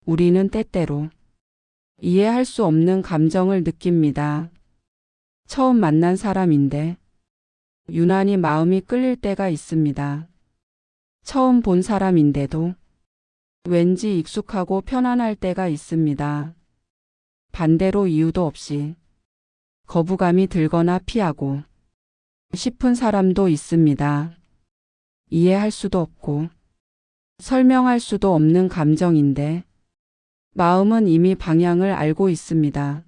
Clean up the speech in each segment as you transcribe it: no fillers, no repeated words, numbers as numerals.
우리는 때때로 이해할 수 없는 감정을 느낍니다. 처음 만난 사람인데 유난히 마음이 끌릴 때가 있습니다. 처음 본 사람인데도 왠지 익숙하고 편안할 때가 있습니다. 반대로 이유도 없이 거부감이 들거나 피하고 싶은 사람도 있습니다. 이해할 수도 없고 설명할 수도 없는 감정인데 마음은 이미 방향을 알고 있습니다.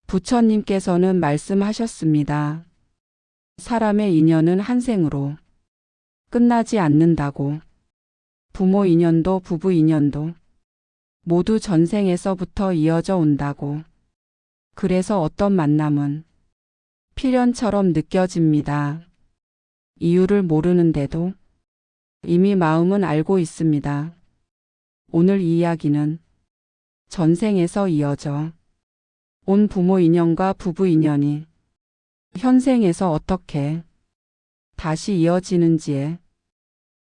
부처님께서는 말씀하셨습니다. 사람의 인연은 한 생으로 끝나지 않는다고. 부모 인연도 부부 인연도 모두 전생에서부터 이어져 온다고. 그래서 어떤 만남은 필연처럼 느껴집니다. 이유를 모르는데도 이미 마음은 알고 있습니다. 오늘 이 이야기는 전생에서 이어져 온 부모 인연과 부부 인연이 현생에서 어떻게 다시 이어지는지에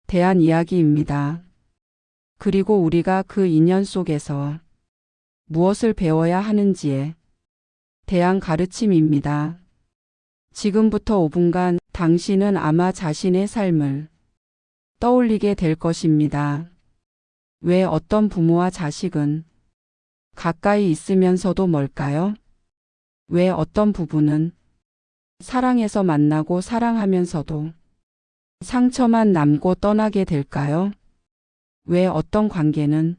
대한 이야기입니다. 그리고 우리가 그 인연 속에서 무엇을 배워야 하는지에 대한 가르침입니다. 지금부터 5분간 당신은 아마 자신의 삶을 떠올리게 될 것입니다. 왜 어떤 부모와 자식은 가까이 있으면서도 멀까요? 왜 어떤 부부는 사랑해서 만나고 사랑하면서도 상처만 남고 떠나게 될까요? 왜 어떤 관계는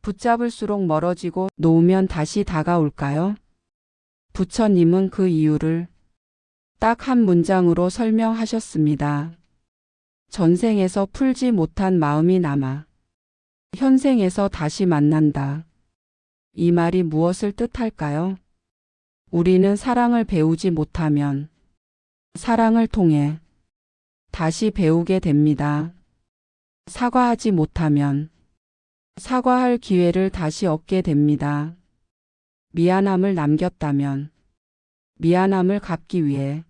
붙잡을수록 멀어지고 놓으면 다시 다가올까요? 부처님은 그 이유를 딱 한 문장으로 설명하셨습니다. 전생에서 풀지 못한 마음이 남아 현생에서 다시 만난다. 이 말이 무엇을 뜻할까요? 우리는 사랑을 배우지 못하면 사랑을 통해 다시 배우게 됩니다. 사과하지 못하면 사과할 기회를 다시 얻게 됩니다. 미안함을 남겼다면 미안함을 갚기 위해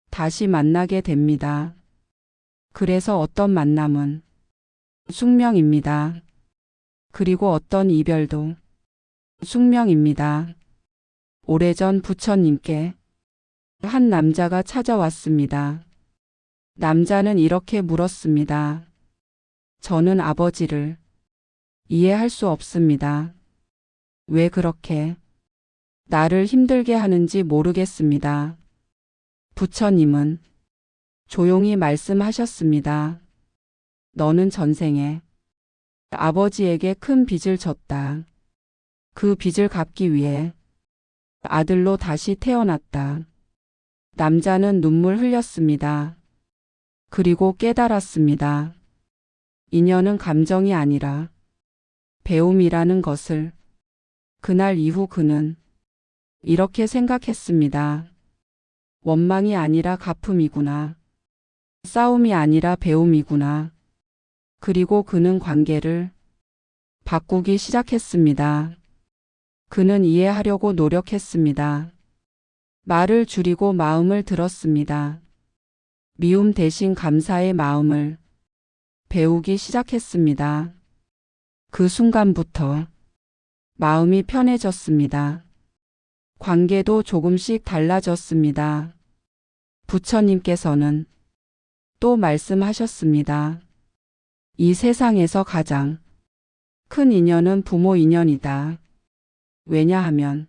다시 만나게 됩니다. 그래서 어떤 만남은 숙명입니다. 그리고 어떤 이별도 숙명입니다. 오래전 부처님께 한 남자가 찾아왔습니다. 남자는 이렇게 물었습니다. 저는 아버지를 이해할 수 없습니다. 왜 그렇게 나를 힘들게 하는지 모르겠습니다. 부처님은 조용히 말씀하셨습니다. 너는 전생에 아버지에게 큰 빚을 졌다. 그 빚을 갚기 위해 아들로 다시 태어났다. 남자는 눈물 흘렸습니다. 그리고 깨달았습니다. 인연은 감정이 아니라 배움이라는 것을. 그날 이후 그는 이렇게 생각했습니다. 원망이 아니라 갚음이구나. 싸움이 아니라 배움이구나. 그리고 그는 관계를 바꾸기 시작했습니다. 그는 이해하려고 노력했습니다. 말을 줄이고 마음을 들었습니다. 미움 대신 감사의 마음을 배우기 시작했습니다. 그 순간부터 마음이 편해졌습니다. 관계도 조금씩 달라졌습니다. 부처님께서는 또 말씀하셨습니다. 이 세상에서 가장 큰 인연은 부모 인연이다. 왜냐하면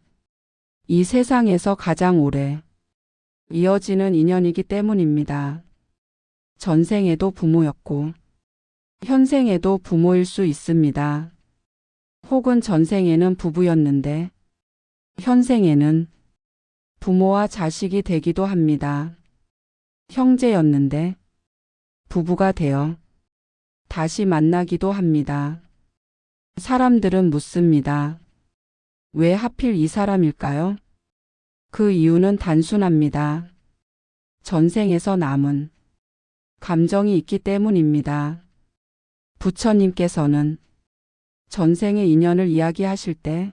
이 세상에서 가장 오래 이어지는 인연이기 때문입니다. 전생에도 부모였고 현생에도 부모일 수 있습니다. 혹은 전생에는 부부였는데 현생에는 부모와 자식이 되기도 합니다. 형제였는데 부부가 되어 다시 만나기도 합니다. 사람들은 묻습니다. 왜 하필 이 사람일까요? 그 이유는 단순합니다. 전생에서 남은 감정이 있기 때문입니다. 부처님께서는 전생의 인연을 이야기하실 때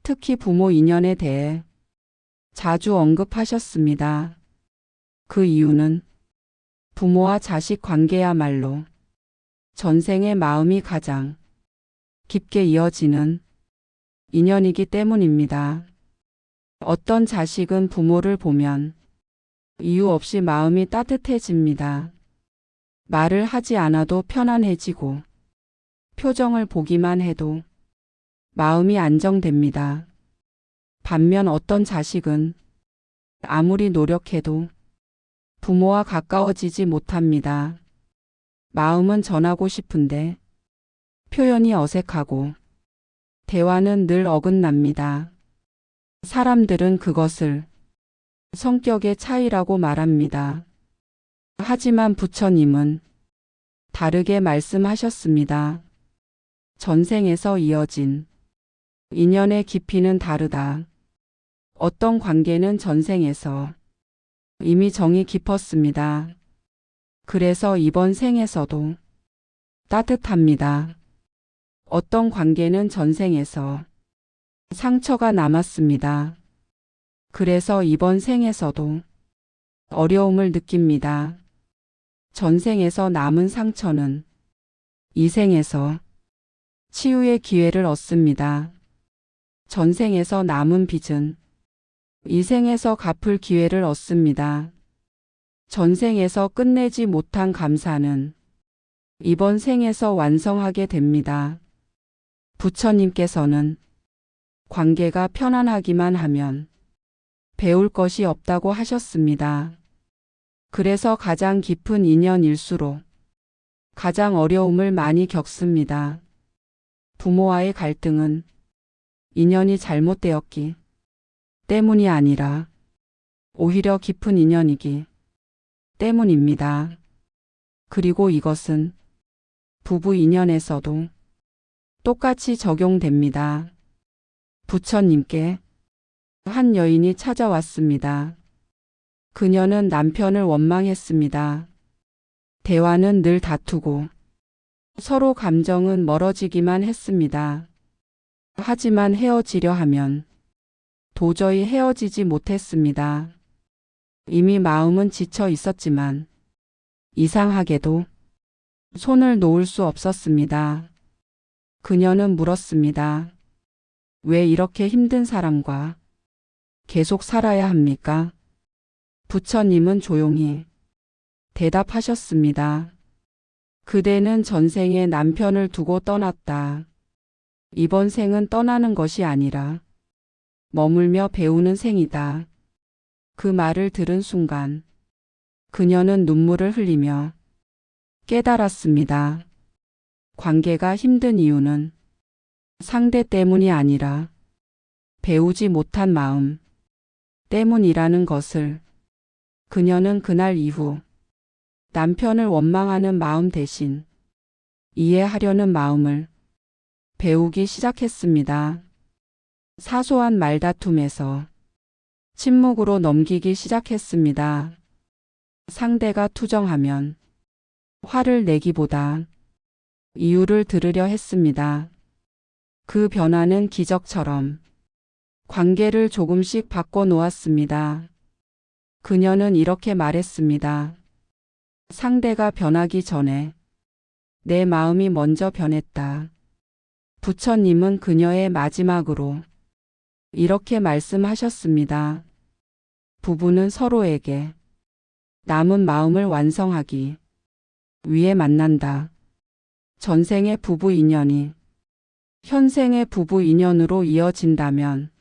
특히 부모 인연에 대해 자주 언급하셨습니다. 그 이유는 부모와 자식 관계야말로 전생의 마음이 가장 깊게 이어지는 인연이기 때문입니다. 어떤 자식은 부모를 보면 이유 없이 마음이 따뜻해집니다. 말을 하지 않아도 편안해지고 표정을 보기만 해도 마음이 안정됩니다. 반면 어떤 자식은 아무리 노력해도 부모와 가까워지지 못합니다. 마음은 전하고 싶은데 표현이 어색하고 대화는 늘 어긋납니다. 사람들은 그것을 성격의 차이라고 말합니다. 하지만 부처님은 다르게 말씀하셨습니다. 전생에서 이어진 인연의 깊이는 다르다. 어떤 관계는 전생에서 이미 정이 깊었습니다. 그래서 이번 생에서도 따뜻합니다. 어떤 관계는 전생에서 상처가 남았습니다. 그래서 이번 생에서도 어려움을 느낍니다. 전생에서 남은 상처는 이 생에서 치유의 기회를 얻습니다. 전생에서 남은 빚은 이 생에서 갚을 기회를 얻습니다. 전생에서 끝내지 못한 감사는 이번 생에서 완성하게 됩니다. 부처님께서는 관계가 편안하기만 하면 배울 것이 없다고 하셨습니다. 그래서 가장 깊은 인연일수록 가장 어려움을 많이 겪습니다. 부모와의 갈등은 인연이 잘못되었기 때문이 아니라 오히려 깊은 인연이기 때문입니다. 그리고 이것은 부부 인연에서도 똑같이 적용됩니다. 부처님께 한 여인이 찾아왔습니다. 그녀는 남편을 원망했습니다. 대화는 늘 다투고 서로 감정은 멀어지기만 했습니다. 하지만 헤어지려 하면 도저히 헤어지지 못했습니다. 이미 마음은 지쳐 있었지만 이상하게도 손을 놓을 수 없었습니다. 그녀는 물었습니다. 왜 이렇게 힘든 사람과 계속 살아야 합니까? 부처님은 조용히 대답하셨습니다. 그대는 전생에 남편을 두고 떠났다. 이번 생은 떠나는 것이 아니라 머물며 배우는 생이다. 그 말을 들은 순간 그녀는 눈물을 흘리며 깨달았습니다. 관계가 힘든 이유는 상대 때문이 아니라 배우지 못한 마음 때문이라는 것을 그녀는 그날 이후 남편을 원망하는 마음 대신 이해하려는 마음을 배우기 시작했습니다. 사소한 말다툼에서 침묵으로 넘기기 시작했습니다. 상대가 투정하면 화를 내기보다 이유를 들으려 했습니다. 그 변화는 기적처럼 관계를 조금씩 바꿔 놓았습니다. 그녀는 이렇게 말했습니다. 상대가 변하기 전에 내 마음이 먼저 변했다. 부처님은 그녀의 마지막으로 이렇게 말씀하셨습니다. 부부는 서로에게 남은 마음을 완성하기 위해 만난다. 전생의 부부 인연이 현생의 부부 인연으로 이어진다면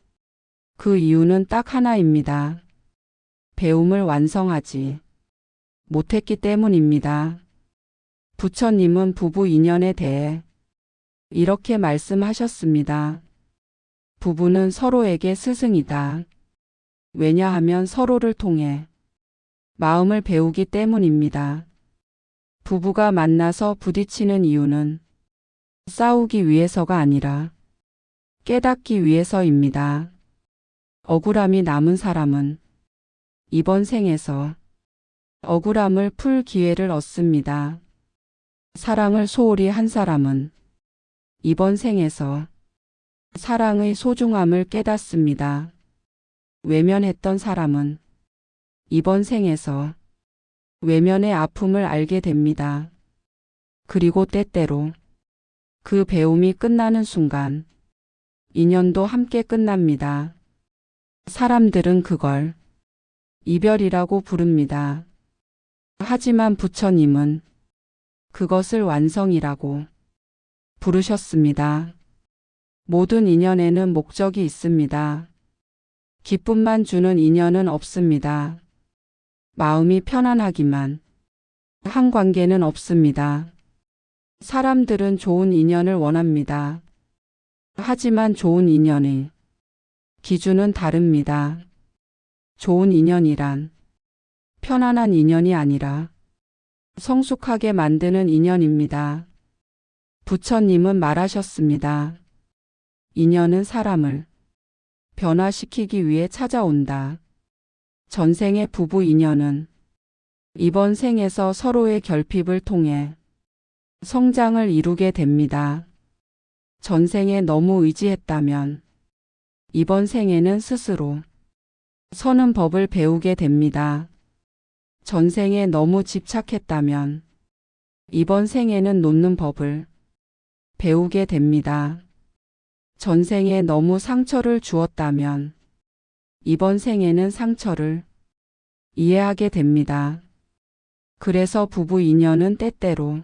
그 이유는 딱 하나입니다. 배움을 완성하지 못했기 때문입니다. 부처님은 부부 인연에 대해 이렇게 말씀하셨습니다. 부부는 서로에게 스승이다. 왜냐하면 서로를 통해 마음을 배우기 때문입니다. 부부가 만나서 부딪히는 이유는 싸우기 위해서가 아니라 깨닫기 위해서입니다. 억울함이 남은 사람은 이번 생에서 억울함을 풀 기회를 얻습니다. 사랑을 소홀히 한 사람은 이번 생에서 사랑의 소중함을 깨닫습니다. 외면했던 사람은 이번 생에서 외면의 아픔을 알게 됩니다. 그리고 때때로 그 배움이 끝나는 순간 인연도 함께 끝납니다. 사람들은 그걸 이별이라고 부릅니다. 하지만 부처님은 그것을 완성이라고 부르셨습니다. 모든 인연에는 목적이 있습니다. 기쁨만 주는 인연은 없습니다. 마음이 편안하기만 한 관계는 없습니다. 사람들은 좋은 인연을 원합니다. 하지만 좋은 인연의 기준은 다릅니다. 좋은 인연이란 편안한 인연이 아니라 성숙하게 만드는 인연입니다. 부처님은 말하셨습니다. 인연은 사람을 변화시키기 위해 찾아온다. 전생의 부부 인연은 이번 생에서 서로의 결핍을 통해 성장을 이루게 됩니다. 전생에 너무 의지했다면 이번 생에는 스스로 서는 법을 배우게 됩니다. 전생에 너무 집착했다면 이번 생에는 놓는 법을 배우게 됩니다. 전생에 너무 상처를 주었다면 이번 생에는 상처를 이해하게 됩니다. 그래서 부부 인연은 때때로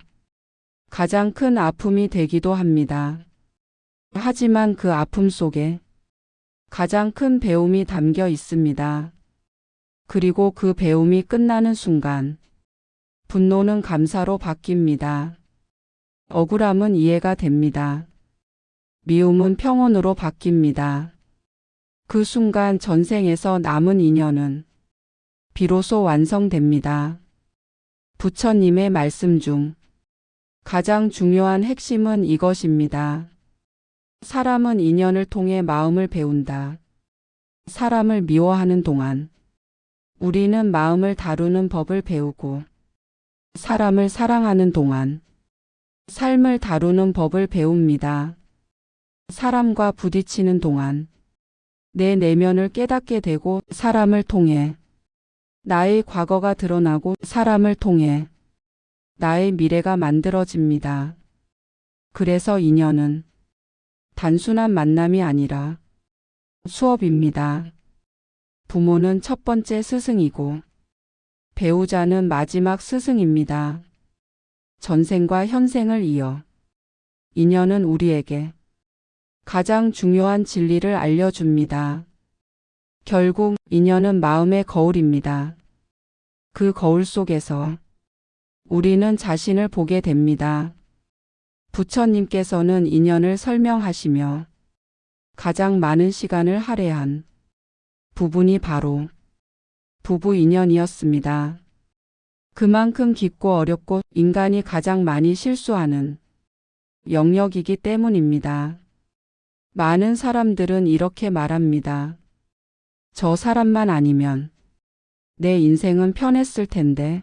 가장 큰 아픔이 되기도 합니다. 하지만 그 아픔 속에 가장 큰 배움이 담겨 있습니다. 그리고 그 배움이 끝나는 순간 분노는 감사로 바뀝니다. 억울함은 이해가 됩니다. 미움은 평온으로 바뀝니다. 그 순간 전생에서 남은 인연은 비로소 완성됩니다. 부처님의 말씀 중 가장 중요한 핵심은 이것입니다. 사람은 인연을 통해 마음을 배운다. 사람을 미워하는 동안 우리는 마음을 다루는 법을 배우고 사람을 사랑하는 동안 삶을 다루는 법을 배웁니다. 사람과 부딪히는 동안 내 내면을 깨닫게 되고 사람을 통해 나의 과거가 드러나고 사람을 통해 나의 미래가 만들어집니다. 그래서 인연은 단순한 만남이 아니라 수업입니다. 부모는 첫 번째 스승이고 배우자는 마지막 스승입니다. 전생과 현생을 이어 인연은 우리에게 가장 중요한 진리를 알려줍니다. 결국 인연은 마음의 거울입니다. 그 거울 속에서 우리는 자신을 보게 됩니다. 부처님께서는 인연을 설명하시며 가장 많은 시간을 할애한 부분이 바로 부부 인연이었습니다. 그만큼 깊고 어렵고 인간이 가장 많이 실수하는 영역이기 때문입니다. 많은 사람들은 이렇게 말합니다. 저 사람만 아니면 내 인생은 편했을 텐데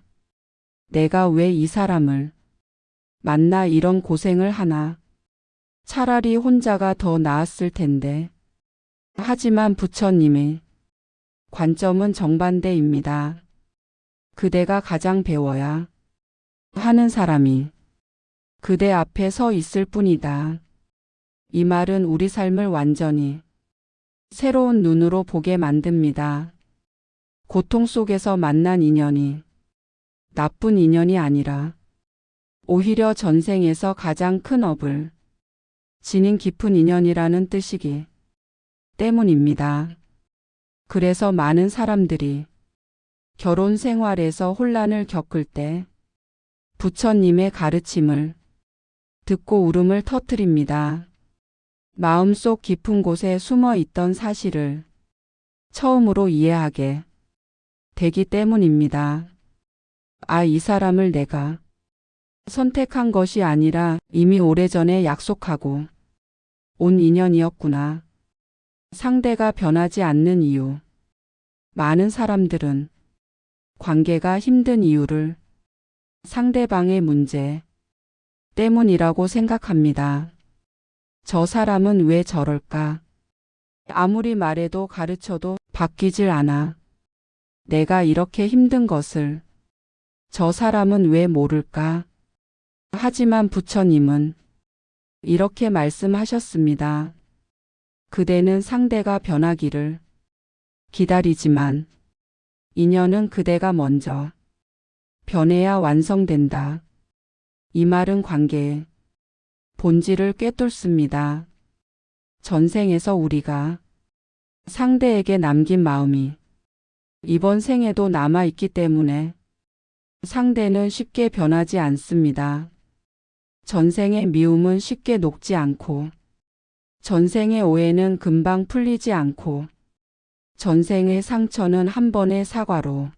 내가 왜 이 사람을 만나 이런 고생을 하나? 차라리 혼자가 더 나았을 텐데. 하지만 부처님의 관점은 정반대입니다. 그대가 가장 배워야 하는 사람이 그대 앞에 서 있을 뿐이다. 이 말은 우리 삶을 완전히 새로운 눈으로 보게 만듭니다. 고통 속에서 만난 인연이 나쁜 인연이 아니라 오히려 전생에서 가장 큰 업을 지닌 깊은 인연이라는 뜻이기 때문입니다. 그래서 많은 사람들이 결혼 생활에서 혼란을 겪을 때 부처님의 가르침을 듣고 울음을 터뜨립니다. 마음속 깊은 곳에 숨어 있던 사실을 처음으로 이해하게 되기 때문입니다. 아, 이 사람을 내가 선택한 것이 아니라 이미 오래전에 약속하고 온 인연이었구나. 상대가 변하지 않는 이유. 많은 사람들은 관계가 힘든 이유를 상대방의 문제 때문이라고 생각합니다. 저 사람은 왜 저럴까? 아무리 말해도 가르쳐도 바뀌질 않아. 내가 이렇게 힘든 것을 저 사람은 왜 모를까? 하지만 부처님은 이렇게 말씀하셨습니다. 그대는 상대가 변하기를 기다리지만 인연은 그대가 먼저 변해야 완성된다. 이 말은 관계의 본질을 꿰뚫습니다. 전생에서 우리가 상대에게 남긴 마음이 이번 생에도 남아있기 때문에 상대는 쉽게 변하지 않습니다. 전생의 미움은 쉽게 녹지 않고 전생의 오해는 금방 풀리지 않고 전생의 상처는 한 번의 사과로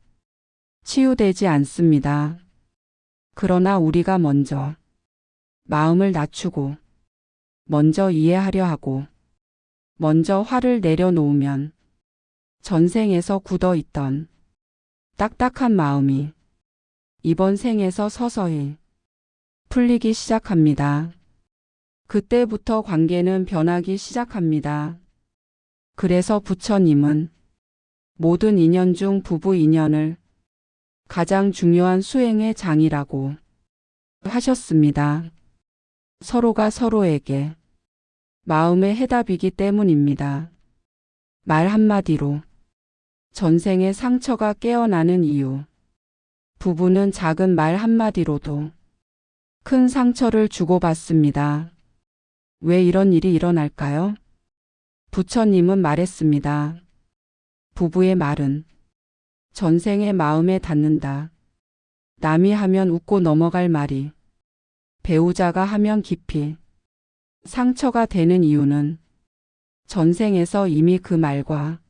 치유되지 않습니다. 그러나 우리가 먼저 마음을 낮추고 먼저 이해하려 하고 먼저 화를 내려놓으면 전생에서 굳어있던 딱딱한 마음이 이번 생에서 서서히 풀리기 시작합니다. 그때부터 관계는 변하기 시작합니다. 그래서 부처님은 모든 인연 중 부부 인연을 가장 중요한 수행의 장이라고 하셨습니다. 서로가 서로에게 마음의 해답이기 때문입니다. 말 한마디로 전생의 상처가 깨어나는 이유. 부부는 작은 말 한마디로도 큰 상처를 주고받습니다. 왜 이런 일이 일어날까요? 부처님은 말했습니다. 부부의 말은 전생의 마음에 닿는다. 남이 하면 웃고 넘어갈 말이 배우자가 하면 깊이 상처가 되는 이유는 전생에서 이미 그 말과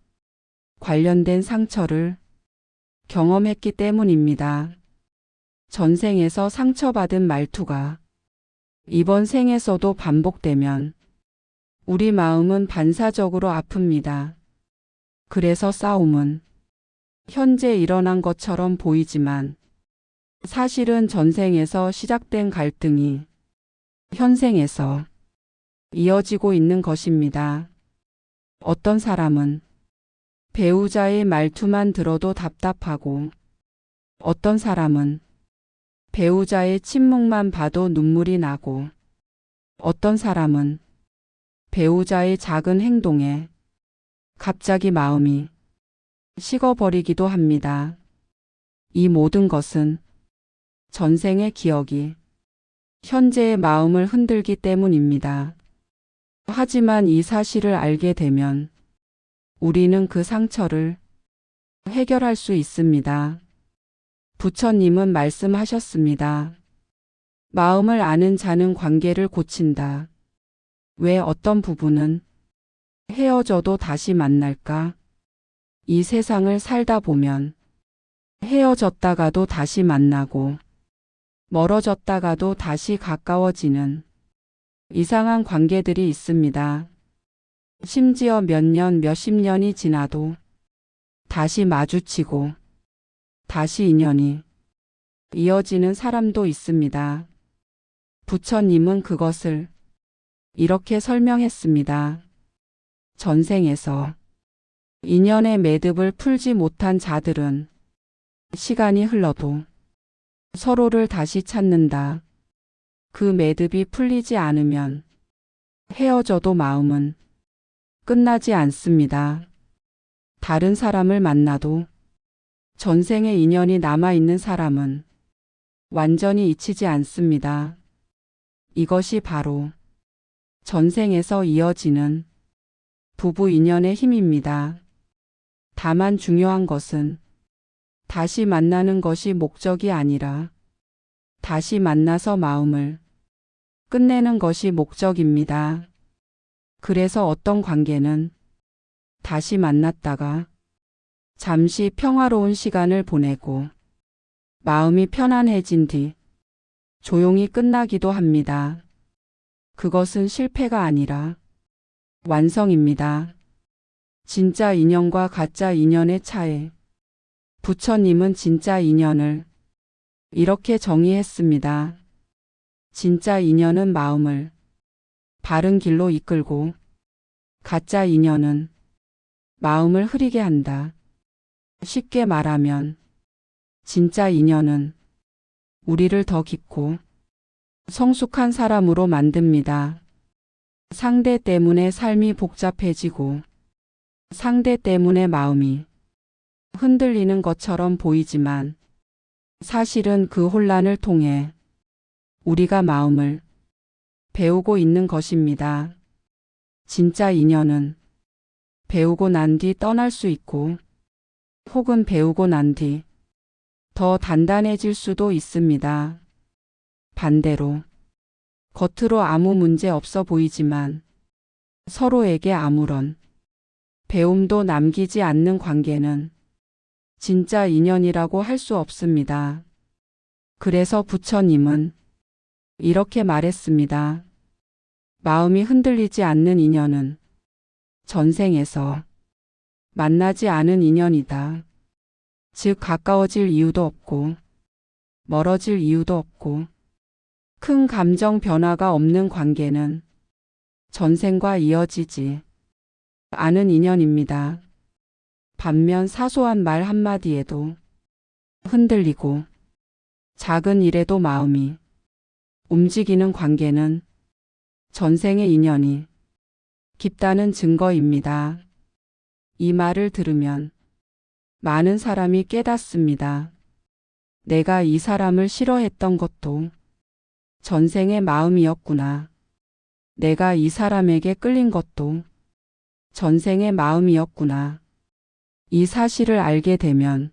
관련된 상처를 경험했기 때문입니다. 전생에서 상처받은 말투가 이번 생에서도 반복되면 우리 마음은 반사적으로 아픕니다. 그래서 싸움은 현재 일어난 것처럼 보이지만 사실은 전생에서 시작된 갈등이 현생에서 이어지고 있는 것입니다. 어떤 사람은 배우자의 말투만 들어도 답답하고 어떤 사람은 배우자의 침묵만 봐도 눈물이 나고 어떤 사람은 배우자의 작은 행동에 갑자기 마음이 식어버리기도 합니다. 이 모든 것은 전생의 기억이 현재의 마음을 흔들기 때문입니다. 하지만 이 사실을 알게 되면 우리는 그 상처를 해결할 수 있습니다. 부처님은 말씀하셨습니다. 마음을 아는 자는 관계를 고친다. 왜 어떤 부부는 헤어져도 다시 만날까? 이 세상을 살다 보면 헤어졌다가도 다시 만나고 멀어졌다가도 다시 가까워지는 이상한 관계들이 있습니다. 심지어 몇 년, 몇십 년이 지나도 다시 마주치고 다시 인연이 이어지는 사람도 있습니다. 부처님은 그것을 이렇게 설명했습니다. 전생에서 인연의 매듭을 풀지 못한 자들은 시간이 흘러도 서로를 다시 찾는다. 그 매듭이 풀리지 않으면 헤어져도 마음은 끝나지 않습니다. 다른 사람을 만나도 전생의 인연이 남아있는 사람은 완전히 잊히지 않습니다. 이것이 바로 전생에서 이어지는 부부 인연의 힘입니다. 다만 중요한 것은 다시 만나는 것이 목적이 아니라 다시 만나서 마음을 끝내는 것이 목적입니다. 그래서 어떤 관계는 다시 만났다가 잠시 평화로운 시간을 보내고 마음이 편안해진 뒤 조용히 끝나기도 합니다. 그것은 실패가 아니라 완성입니다. 진짜 인연과 가짜 인연의 차이. 부처님은 진짜 인연을 이렇게 정의했습니다. 진짜 인연은 마음을 바른 길로 이끌고 가짜 인연은 마음을 흐리게 한다. 쉽게 말하면 진짜 인연은 우리를 더 깊고 성숙한 사람으로 만듭니다. 상대 때문에 삶이 복잡해지고 상대 때문에 마음이 흔들리는 것처럼 보이지만 사실은 그 혼란을 통해 우리가 마음을 배우고 있는 것입니다. 진짜 인연은 배우고 난 뒤 떠날 수 있고 혹은 배우고 난 뒤 더 단단해질 수도 있습니다. 반대로 겉으로 아무 문제 없어 보이지만 서로에게 아무런 배움도 남기지 않는 관계는 진짜 인연이라고 할 수 없습니다. 그래서 부처님은 이렇게 말했습니다. 마음이 흔들리지 않는 인연은 전생에서 만나지 않은 인연이다. 즉 가까워질 이유도 없고 멀어질 이유도 없고 큰 감정 변화가 없는 관계는 전생과 이어지지 않은 인연입니다. 반면 사소한 말 한마디에도 흔들리고 작은 일에도 마음이 움직이는 관계는 전생의 인연이 깊다는 증거입니다. 이 말을 들으면 많은 사람이 깨닫습니다. 내가 이 사람을 싫어했던 것도 전생의 마음이었구나. 내가 이 사람에게 끌린 것도 전생의 마음이었구나. 이 사실을 알게 되면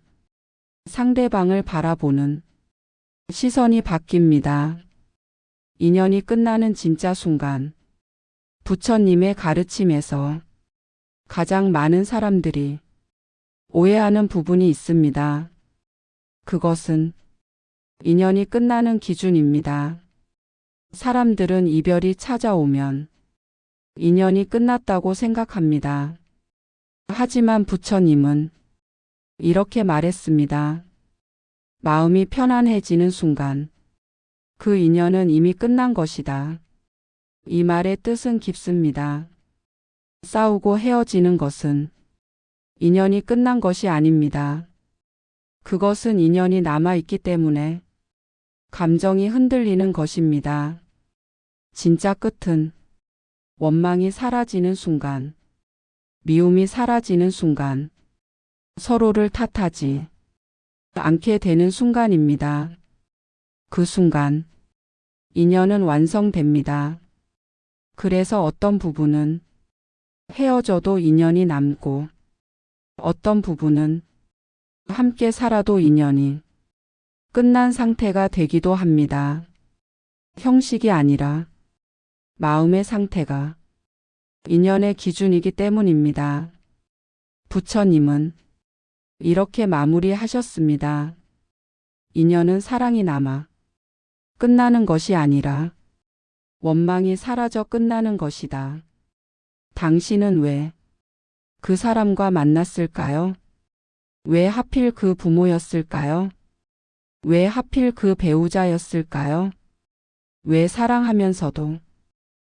상대방을 바라보는 시선이 바뀝니다. 인연이 끝나는 진짜 순간, 부처님의 가르침에서 가장 많은 사람들이 오해하는 부분이 있습니다. 그것은 인연이 끝나는 기준입니다. 사람들은 이별이 찾아오면 인연이 끝났다고 생각합니다. 하지만 부처님은 이렇게 말했습니다. 마음이 편안해지는 순간 그 인연은 이미 끝난 것이다. 이 말의 뜻은 깊습니다. 싸우고 헤어지는 것은 인연이 끝난 것이 아닙니다. 그것은 인연이 남아있기 때문에 감정이 흔들리는 것입니다. 진짜 끝은 원망이 사라지는 순간, 미움이 사라지는 순간, 서로를 탓하지 않게 되는 순간입니다. 그 순간 인연은 완성됩니다. 그래서 어떤 부분은 헤어져도 인연이 남고 어떤 부분은 함께 살아도 인연이 끝난 상태가 되기도 합니다. 형식이 아니라 마음의 상태가 인연의 기준이기 때문입니다. 부처님은 이렇게 마무리하셨습니다. 인연은 사랑이 남아 끝나는 것이 아니라 원망이 사라져 끝나는 것이다. 당신은 왜 그 사람과 만났을까요? 왜 하필 그 부모였을까요? 왜 하필 그 배우자였을까요? 왜 사랑하면서도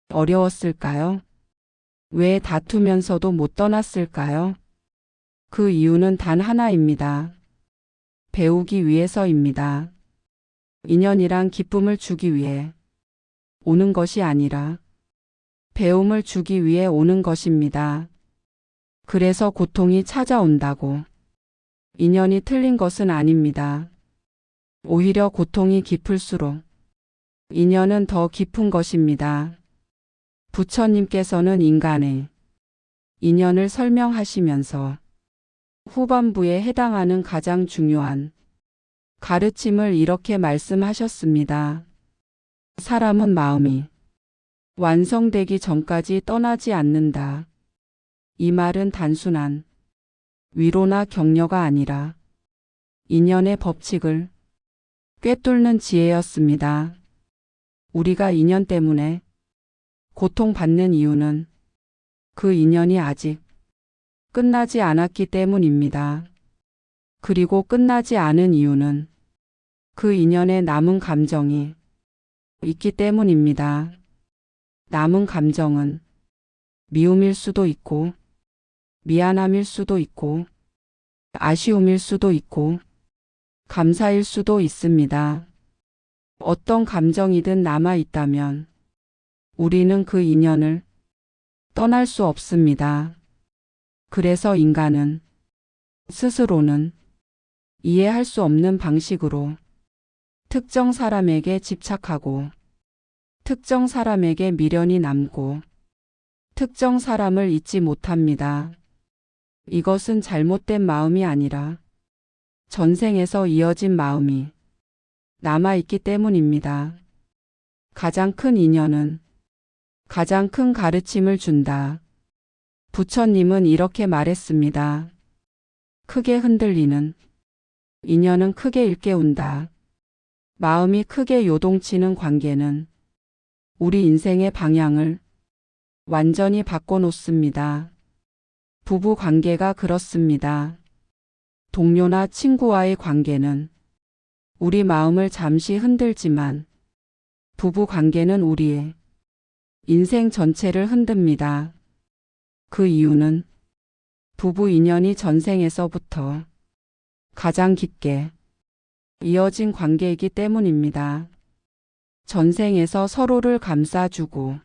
어려웠을까요? 왜 다투면서도 못 떠났을까요? 그 이유는 단 하나입니다. 배우기 위해서입니다. 인연이란 기쁨을 주기 위해 오는 것이 아니라 배움을 주기 위해 오는 것입니다. 그래서 고통이 찾아온다고 인연이 틀린 것은 아닙니다. 오히려 고통이 깊을수록 인연은 더 깊은 것입니다. 부처님께서는 인간의 인연을 설명하시면서 후반부에 해당하는 가장 중요한 가르침을 이렇게 말씀하셨습니다. 사람은 마음이 완성되기 전까지 떠나지 않는다. 이 말은 단순한 위로나 격려가 아니라 인연의 법칙을 꿰뚫는 지혜였습니다. 우리가 인연 때문에 고통받는 이유는 그 인연이 아직 끝나지 않았기 때문입니다. 그리고 끝나지 않은 이유는 그 인연에 남은 감정이 있기 때문입니다. 남은 감정은 미움일 수도 있고 미안함일 수도 있고 아쉬움일 수도 있고 감사일 수도 있습니다. 어떤 감정이든 남아 있다면 우리는 그 인연을 떠날 수 없습니다. 그래서 인간은 스스로는 이해할 수 없는 방식으로 특정 사람에게 집착하고 특정 사람에게 미련이 남고 특정 사람을 잊지 못합니다. 이것은 잘못된 마음이 아니라 전생에서 이어진 마음이 남아있기 때문입니다. 가장 큰 인연은 가장 큰 가르침을 준다. 부처님은 이렇게 말했습니다. 크게 흔들리는 인연은 크게 일깨운다. 마음이 크게 요동치는 관계는 우리 인생의 방향을 완전히 바꿔놓습니다. 부부 관계가 그렇습니다. 동료나 친구와의 관계는 우리 마음을 잠시 흔들지만 부부 관계는 우리의 인생 전체를 흔듭니다. 그 이유는 부부 인연이 전생에서부터 가장 깊게 이어진 관계이기 때문입니다. 전생에서 서로를 감싸주고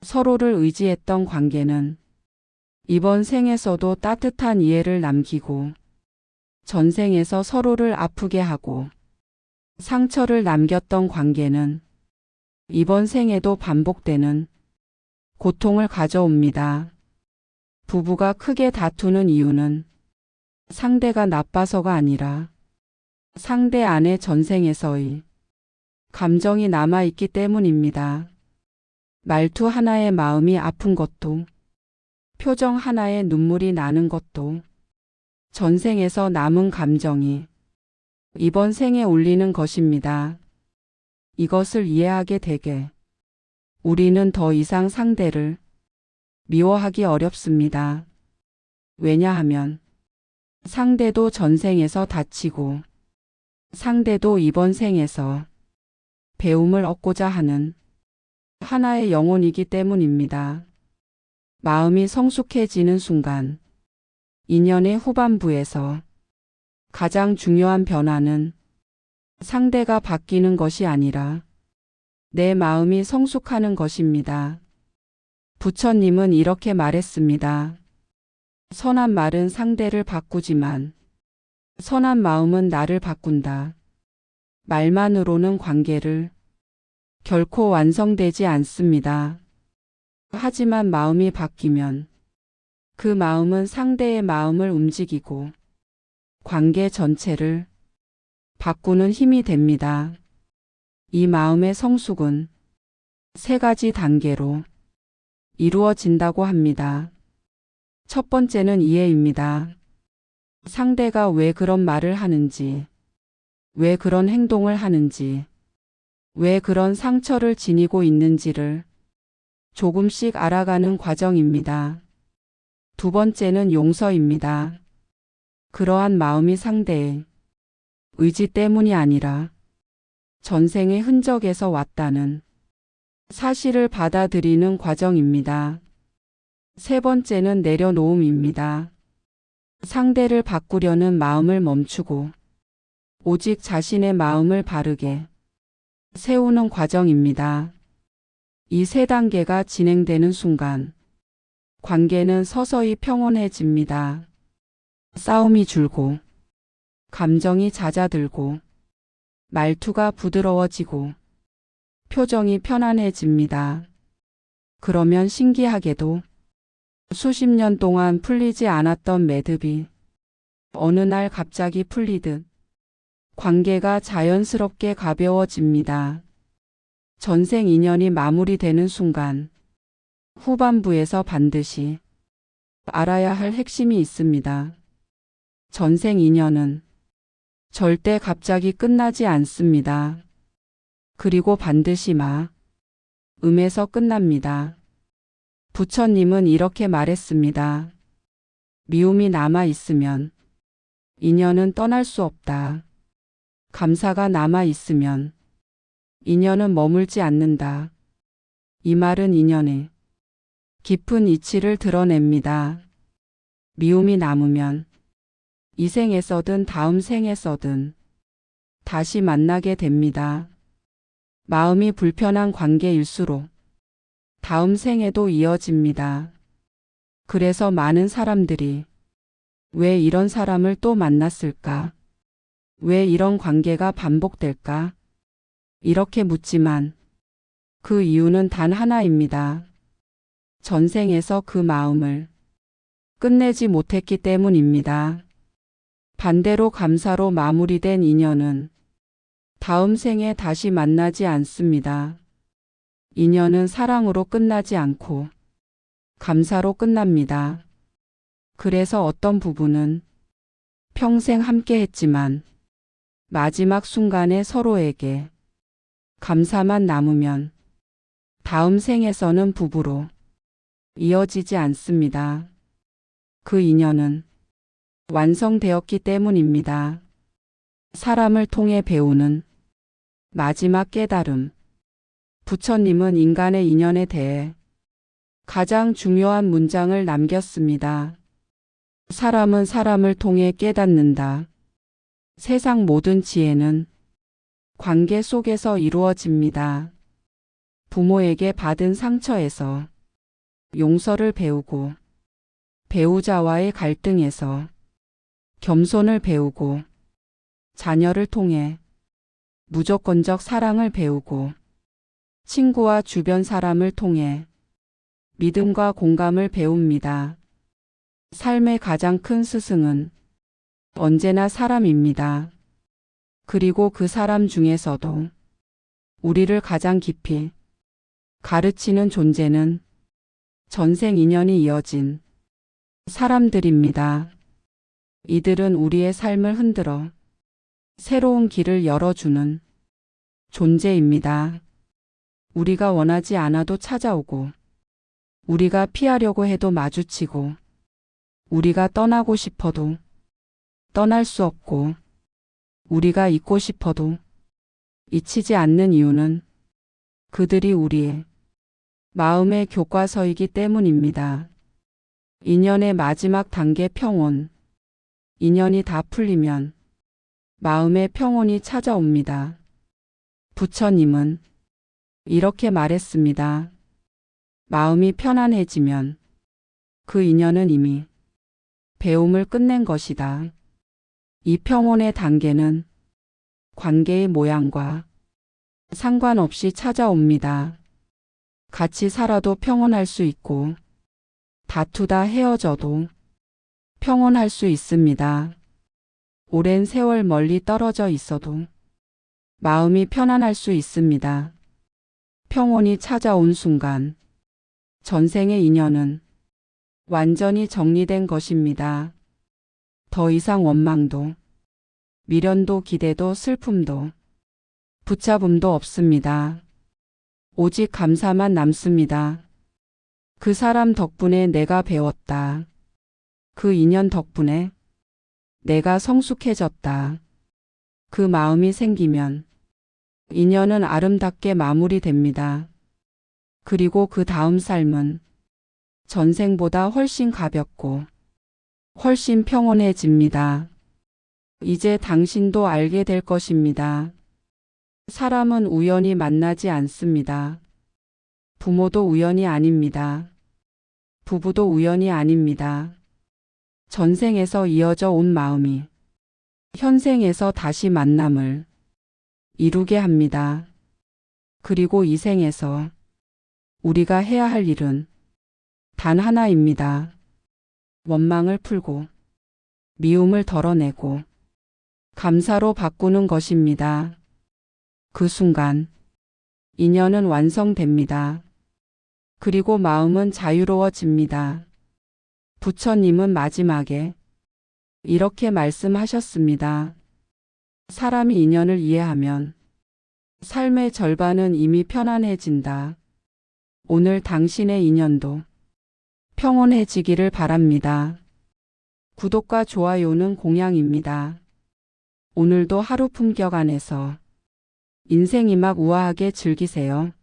서로를 의지했던 관계는 이번 생에서도 따뜻한 이해를 남기고 전생에서 서로를 아프게 하고 상처를 남겼던 관계는 이번 생에도 반복되는 고통을 가져옵니다. 부부가 크게 다투는 이유는 상대가 나빠서가 아니라 상대 안에 전생에서의 감정이 남아있기 때문입니다. 말투 하나의 마음이 아픈 것도 표정 하나에 눈물이 나는 것도 전생에서 남은 감정이 이번 생에 올리는 것입니다. 이것을 이해하게 되게 우리는 더 이상 상대를 미워하기 어렵습니다. 왜냐하면 상대도 전생에서 다치고 상대도 이번 생에서 배움을 얻고자 하는 하나의 영혼이기 때문입니다. 마음이 성숙해지는 순간 인연의 후반부에서 가장 중요한 변화는 상대가 바뀌는 것이 아니라 내 마음이 성숙하는 것입니다. 부처님은 이렇게 말했습니다. 선한 말은 상대를 바꾸지만 선한 마음은 나를 바꾼다. 말만으로는 관계를 결코 완성되지 않습니다. 하지만 마음이 바뀌면 그 마음은 상대의 마음을 움직이고 관계 전체를 바꾸는 힘이 됩니다. 이 마음의 성숙은 세 가지 단계로 이루어진다고 합니다. 첫 번째는 이해입니다. 상대가 왜 그런 말을 하는지, 왜 그런 행동을 하는지, 왜 그런 상처를 지니고 있는지를 조금씩 알아가는 과정입니다. 두 번째는 용서입니다. 그러한 마음이 상대의 의지 때문이 아니라 전생의 흔적에서 왔다는 사실을 받아들이는 과정입니다. 세 번째는 내려놓음입니다. 상대를 바꾸려는 마음을 멈추고 오직 자신의 마음을 바르게 세우는 과정입니다. 이 세 단계가 진행되는 순간 관계는 서서히 평온해집니다. 싸움이 줄고 감정이 잦아들고 말투가 부드러워지고 표정이 편안해집니다. 그러면 신기하게도 수십 년 동안 풀리지 않았던 매듭이 어느 날 갑자기 풀리듯 관계가 자연스럽게 가벼워집니다. 전생 인연이 마무리되는 순간 후반부에서 반드시 알아야 할 핵심이 있습니다. 전생 인연은 절대 갑자기 끝나지 않습니다. 그리고 반드시 마음에서 끝납니다. 부처님은 이렇게 말했습니다. 미움이 남아 있으면 인연은 떠날 수 없다. 감사가 남아 있으면 인연은 머물지 않는다. 이 말은 인연의 깊은 이치를 드러냅니다. 미움이 남으면 이 생에서든 다음 생에서든 다시 만나게 됩니다. 마음이 불편한 관계일수록 다음 생에도 이어집니다. 그래서 많은 사람들이 왜 이런 사람을 또 만났을까? 왜 이런 관계가 반복될까? 이렇게 묻지만 그 이유는 단 하나입니다. 전생에서 그 마음을 끝내지 못했기 때문입니다. 반대로 감사로 마무리된 인연은 다음 생에 다시 만나지 않습니다. 인연은 사랑으로 끝나지 않고 감사로 끝납니다. 그래서 어떤 부부는 평생 함께 했지만 마지막 순간에 서로에게 감사만 남으면 다음 생에서는 부부로 이어지지 않습니다. 그 인연은 완성되었기 때문입니다. 사람을 통해 배우는 마지막 깨달음. 부처님은 인간의 인연에 대해 가장 중요한 문장을 남겼습니다. 사람은 사람을 통해 깨닫는다. 세상 모든 지혜는 관계 속에서 이루어집니다. 부모에게 받은 상처에서 용서를 배우고, 배우자와의 갈등에서 겸손을 배우고, 자녀를 통해 무조건적 사랑을 배우고, 친구와 주변 사람을 통해 믿음과 공감을 배웁니다. 삶의 가장 큰 스승은 언제나 사람입니다. 그리고 그 사람 중에서도 우리를 가장 깊이 가르치는 존재는 전생 인연이 이어진 사람들입니다. 이들은 우리의 삶을 흔들어 새로운 길을 열어주는 존재입니다. 우리가 원하지 않아도 찾아오고, 우리가 피하려고 해도 마주치고, 우리가 떠나고 싶어도 떠날 수 없고, 우리가 잊고 싶어도 잊히지 않는 이유는 그들이 우리의 마음의 교과서이기 때문입니다. 인연의 마지막 단계 평온. 인연이 다 풀리면 마음의 평온이 찾아옵니다. 부처님은 이렇게 말했습니다. 마음이 편안해지면 그 인연은 이미 배움을 끝낸 것이다. 이 평온의 단계는 관계의 모양과 상관없이 찾아옵니다. 같이 살아도 평온할 수 있고, 다투다 헤어져도 평온할 수 있습니다. 오랜 세월 멀리 떨어져 있어도 마음이 편안할 수 있습니다. 평온이 찾아온 순간 전생의 인연은 완전히 정리된 것입니다. 더 이상 원망도, 미련도, 기대도, 슬픔도, 붙잡음도 없습니다. 오직 감사만 남습니다. 그 사람 덕분에 내가 배웠다. 그 인연 덕분에 내가 성숙해졌다. 그 마음이 생기면 인연은 아름답게 마무리됩니다. 그리고 그 다음 삶은 전생보다 훨씬 가볍고 훨씬 평온해집니다. 이제 당신도 알게 될 것입니다. 사람은 우연히 만나지 않습니다. 부모도 우연이 아닙니다. 부부도 우연이 아닙니다. 전생에서 이어져 온 마음이 현생에서 다시 만남을 이루게 합니다. 그리고 이 생에서 우리가 해야 할 일은 단 하나입니다. 원망을 풀고 미움을 덜어내고 감사로 바꾸는 것입니다. 그 순간 인연은 완성됩니다. 그리고 마음은 자유로워집니다. 부처님은 마지막에 이렇게 말씀하셨습니다. 사람이 인연을 이해하면 삶의 절반은 이미 편안해진다. 오늘 당신의 인연도 평온해지기를 바랍니다. 구독과 좋아요는 공양입니다. 오늘도 하루 품격 안에서 인생 이막 우아하게 즐기세요.